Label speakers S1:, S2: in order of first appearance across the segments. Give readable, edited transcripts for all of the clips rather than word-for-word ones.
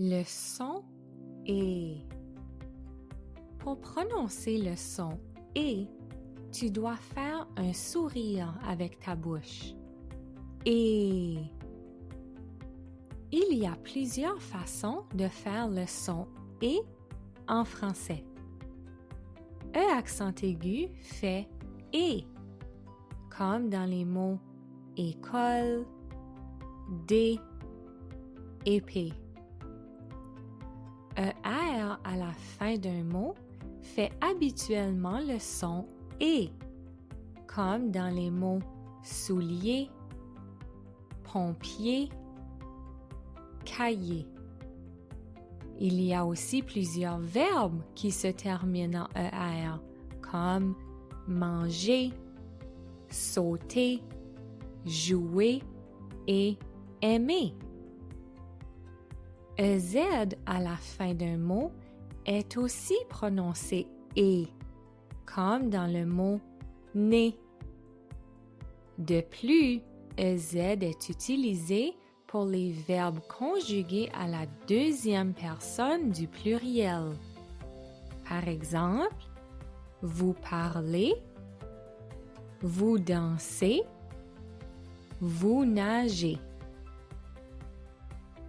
S1: Le son et. Pour prononcer le son et, tu dois faire un sourire avec ta bouche. Et. Il y a plusieurs façons de faire le son et en français. E accent aigu fait et, comme dans les mots école, dé, épée. ER à la fin d'un mot fait habituellement le son et, comme dans les mots soulier, pompier, cahier. Il y a aussi plusieurs verbes qui se terminent en ER, comme manger, sauter, jouer et aimer. EZ à la fin d'un mot est aussi prononcé et, comme dans le mot né. De plus, EZ est utilisé pour les verbes conjugués à la deuxième personne du pluriel. Par exemple, vous parlez, vous dansez, vous nagez.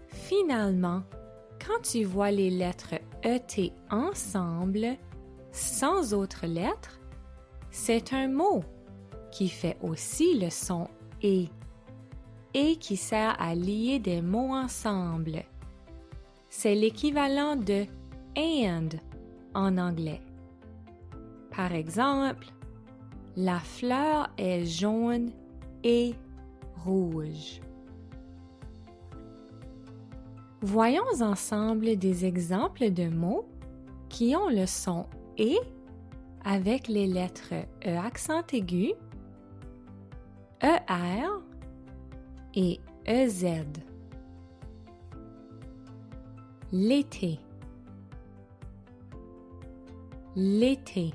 S1: Finalement, quand tu vois les lettres ET ensemble, sans autres lettres, c'est un mot qui fait aussi le son et qui sert à lier des mots ensemble. C'est l'équivalent de and en anglais. Par exemple, la fleur est jaune et rouge. Voyons ensemble des exemples de mots qui ont le son et avec les lettres E accent aigu, ER et EZ. L'été. L'été.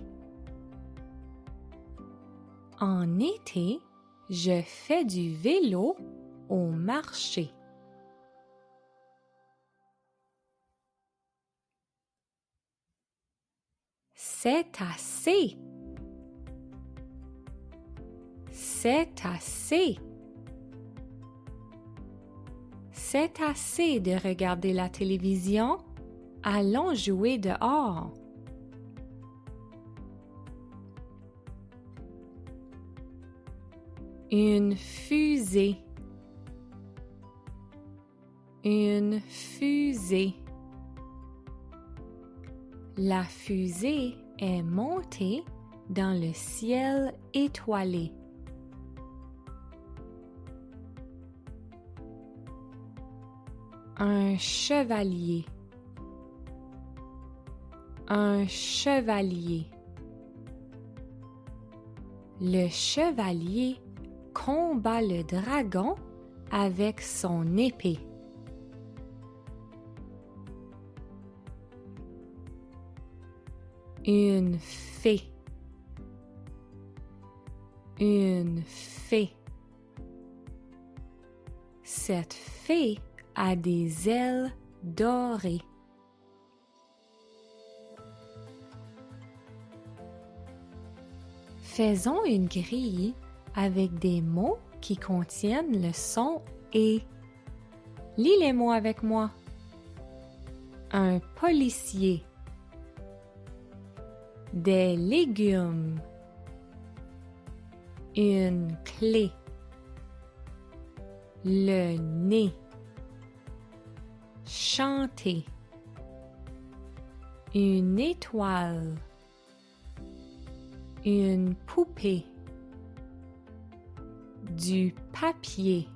S1: En été, je fais du vélo au marché. C'est assez. C'est assez. C'est assez de regarder la télévision. Allons jouer dehors. Une fusée. Une fusée. La fusée est montée dans le ciel étoilé. Un chevalier. Un chevalier. Le chevalier combat le dragon avec son épée. Une fée. Une fée. Cette fée a des ailes dorées. Faisons une grille avec des mots qui contiennent le son et. Lis les mots avec moi. Un policier. Des légumes. Une clé. Le nez. Chanter. Une étoile. Une poupée. Du papier.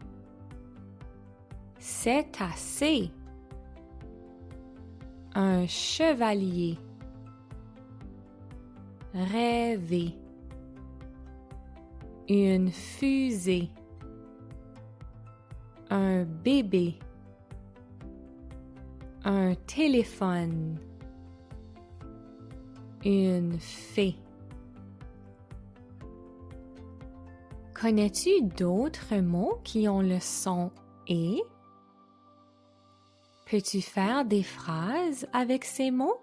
S1: C'est assez. Un chevalier. Rêver. Une fusée. Un bébé. Un téléphone. Une fée. Connais-tu d'autres mots qui ont le son et? Peux-tu faire des phrases avec ces mots?